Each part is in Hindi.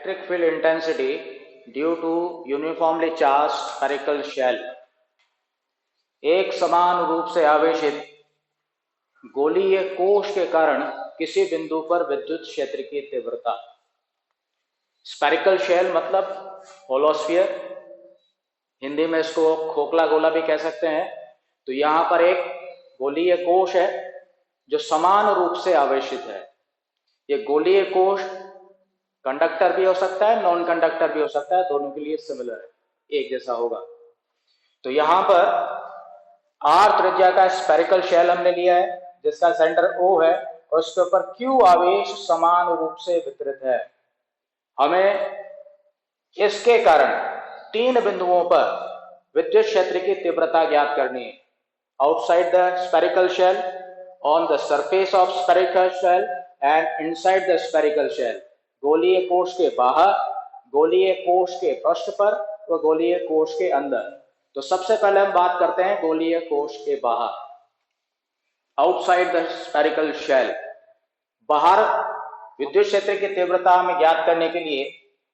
electric field intensity due to uniformly charged spherical shell। एक समान रूप से आवेशित गोलीय कोश के कारण किसी बिंदु पर विद्युत क्षेत्र की तीव्रता। स्फेरिकल शेल मतलब होलोस्फीयर, हिंदी में इसको खोखला गोला भी कह सकते हैं। तो यहां पर एक गोलीय कोश है जो समान रूप से आवेशित है। ये गोलीय कोश कंडक्टर भी हो सकता है, नॉन कंडक्टर भी हो सकता है, दोनों के लिए सिमिलर है, एक जैसा होगा। तो यहां पर आर त्रिज्या का स्फेरिकल शेल हमने लिया है जिसका सेंटर O है और उसके ऊपर Q आवेश समान रूप से वितरित है। हमें इसके कारण तीन बिंदुओं पर विद्युत क्षेत्र की तीव्रता ज्ञात करनी है। Outside the spherical shell, on the surface of spherical shell and inside the spherical shell. गोलीय कोश के बाहर, गोलीय कोश के पृष्ठ पर व गोलीय कोश के अंदर। तो सबसे पहले हम बात करते हैं गोलीय कोश के बाहर, आउटसाइड द स्फेरिकल शेल। बाहर विद्युत क्षेत्र की तीव्रता हमें ज्ञात करने के लिए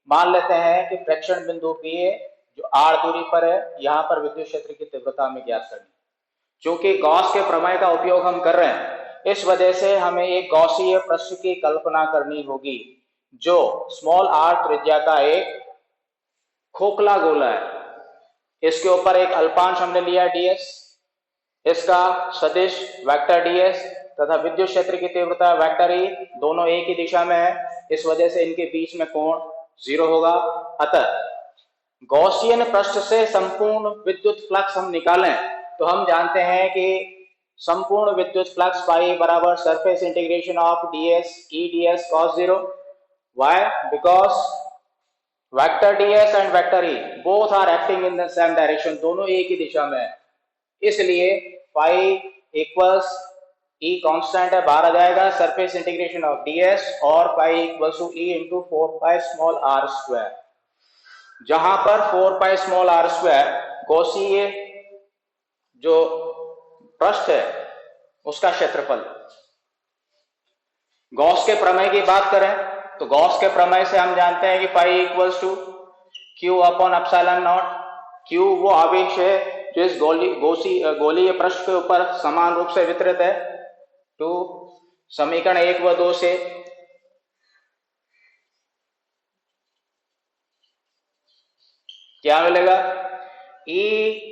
मान लेते हैं कि प्रेक्षण बिंदु P है जो r दूरी पर है, यहां पर विद्युत क्षेत्र की तीव्रता हमें ज्ञात करनी। क्योंकि गॉस के प्रमेय का उपयोग हम कर रहे हैं, इस वजह से हमें एक गॉसीय पृष्ठ की कल्पना करनी होगी जो स्मॉल r त्रिज्या का एक खोखला गोला है। इसके ऊपर एक अल्पांश हमने लिया ds, इसका सदिश वेक्टर ds तथा विद्युत क्षेत्र की तीव्रता वेक्टर E, दोनों एक ही दिशा में है, इस वजह से इनके बीच में कोण 0 होगा। अतः गॉसियन पृष्ठ से संपूर्ण विद्युत फ्लक्स हम निकालें तो हम जानते हैं कि संपूर्ण विद्युत फ्लक्स पाई बराबर surface integration of ds E ds cos 0। Why? Because vector ds and vector E both are acting in the same direction, दोनों एक ही दिशा में है, इसलिए फाई इक्वल्स E कांस्टेंट है, बाहर आ जाएगा सरफेस इंटीग्रेशन ऑफ ds और phi equals to E into 4 pi small r square, जहां पर 4 पाई स्मॉल r स्क्वायर गॉसीय जो पृष्ठ है उसका क्षेत्रफल। गॉस के प्रमेय की बात करें तो गॉस के प्रमेय से हम जानते हैं कि pi equals to Q upon epsilon naught. Q वो आवेश है जो इस गोलीय पृष्ठ के ऊपर समान रूप से वितरित है। तो समीकरण 1 व 2 से क्या मिलेगा? E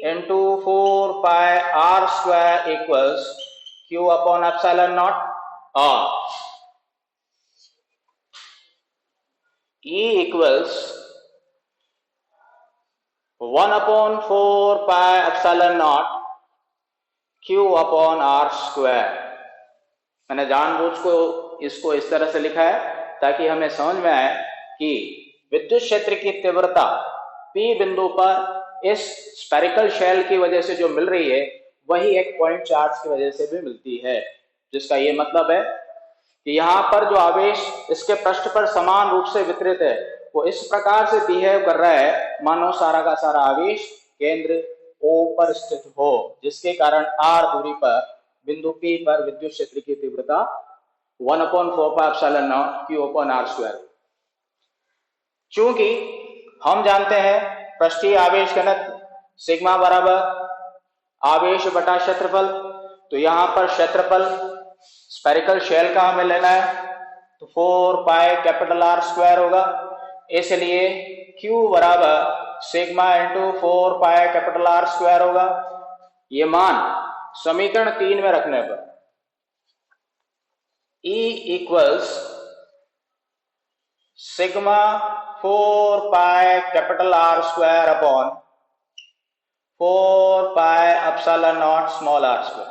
into 4 pi r square equals Q upon epsilon not और E equals 1 upon 4 pi epsilon naught Q upon r square. मैंने जानबूझ को इसको इस तरह से लिखा है ताकि हमें समझ में आए कि विद्युत क्षेत्र की तीव्रता P बिंदु पर इस स्फेरिकल शेल की वजह से जो मिल रही है वही एक पॉइंट चार्ज की वजह से भी मिलती है, जिसका ये मतलब है कि यहाँ पर जो आवेश इसके पृष्ठ पर समान रूप से वितरित है वो इस प्रकार से बिहेव कर रहा है मानो सारा का सारा आवेश केंद्र O पर स्थित हो, जिसके कारण r दूरी पर बिंदु P पर विद्युत क्षेत्र की तीव्रता 1 upon 4 pi epsilon naught Q upon r square. चूंकि हम जानते हैं पृष्ठीय आवेश घनत्व सिग्मा बराबर आवेश बटा क्षेत्रफल, तो यहां पर क्षेत्रफल स्फेरिकल शेल का हमें लेना है तो 4 पाई कैपिटल R स्क्वायर होगा, इसलिए Q बराबर sigma into 4 pi capital R square होगा। ये मान समीकरण 3 में रखने पर E equals sigma 4 pi capital R square upon 4 pi epsilon naught small r square.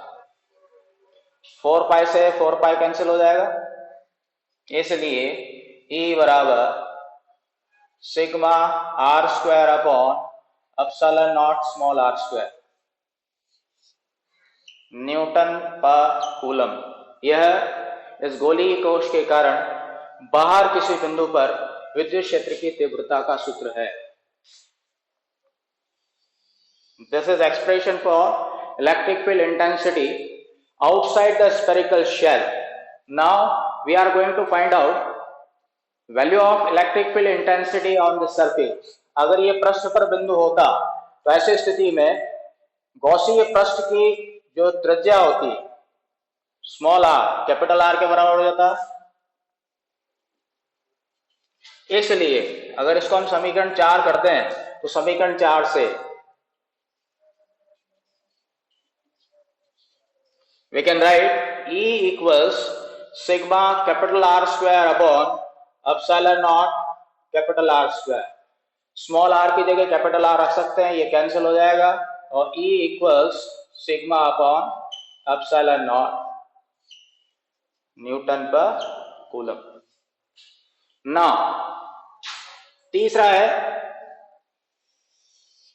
4 पाई से 4 पाई कैंसिल हो जाएगा, इसलिए E बराबर sigma r square upon epsilon naught small r square Newton per coulomb. यह इस गोलीय कोश के कारण बाहर किसी बिंदु पर विद्युत क्षेत्र की तीव्रता का सूत्र है। This is expression for electric field intensity outside the spherical shell. Now we are going to find out value of electric field intensity on the surface, अगर ये पृष्ठ पर बिंदु होता तो ऐसी स्थिति में गॉसीय पृष्ठ की जो त्रिज्या होती स्मॉल आर कैपिटल आर के बराबर हो जाता। इसलिए अगर इसको हम समीकरण 4 करते हैं तो समीकरण 4 से we can write E equals sigma capital R square upon epsilon naught capital R square। Small r की जगह कैपिटल R रख सकते हैं, ये कैंसिल हो जाएगा और E equals sigma upon epsilon naught Newton per coulomb. ना तीसरा है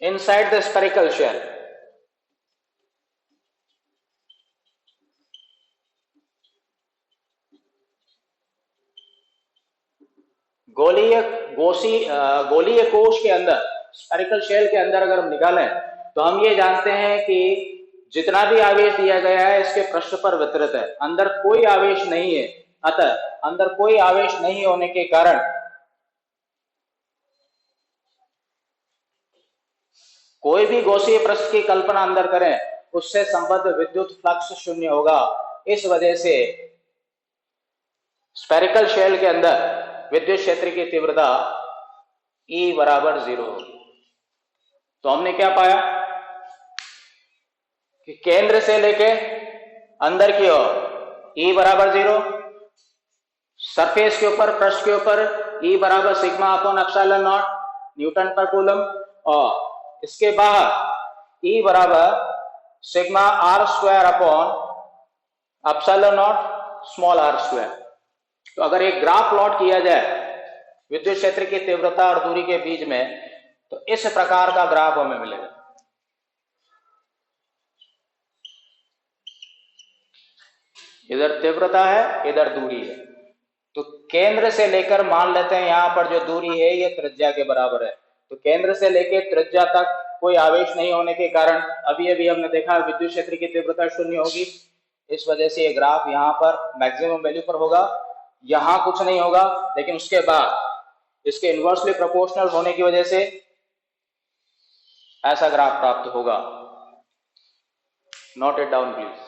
इनसाइड द स्फेरिकल शेल। गोलीय कोश के अंदर स्फेरिकल शेल के अंदर अगर हम निकालें तो हम ये जानते हैं कि जितना भी आवेश दिया गया है इसके पृष्ठ पर वितरित है, अंदर कोई आवेश नहीं है। अतः अंदर कोई आवेश नहीं होने के कारण कोई भी गॉसीय पृष्ठ की कल्पना अंदर करें उससे संबद्ध विद्युत फ्लक्स शून्य होगा। इस वजह से स्फेरिकल शेल के अंदर विद्युत क्षेत्र की तीव्रता E बराबर 0 होगी। तो हमने क्या पाया कि केंद्र से लेके अंदर की ओर E बराबर 0, सरफेस के ऊपर पृष्ठ के ऊपर E बराबर sigma upon epsilon naught newton per coulomb, और इसके बाहर E बराबर sigma R square upon epsilon naught small r square. तो अगर एक ग्राफ प्लॉट किया जाए विद्युत क्षेत्र की तीव्रता और दूरी के बीच में तो इस प्रकार का ग्राफ हमें मिलेगा। इधर तीव्रता है, इधर दूरी है। तो केंद्र से लेकर मान लेते हैं यहां पर जो दूरी है ये त्रिज्या के बराबर है। तो केंद्र से लेकर त्रिज्या तक कोई आवेश नहीं होने के कारण अभी अभी हमने देखा विद्युत क्षेत्र की तीव्रता शून्य होगी। इस वजह से ये ग्राफ यहाँ पर मैक्सिमम वैल्यू पर होगा, यहां कुछ नहीं होगा, लेकिन उसके बाद इसके इनवर्सली प्रोपोर्शनल होने की वजह से ऐसा ग्राफ प्राप्त होगा। Note it down please.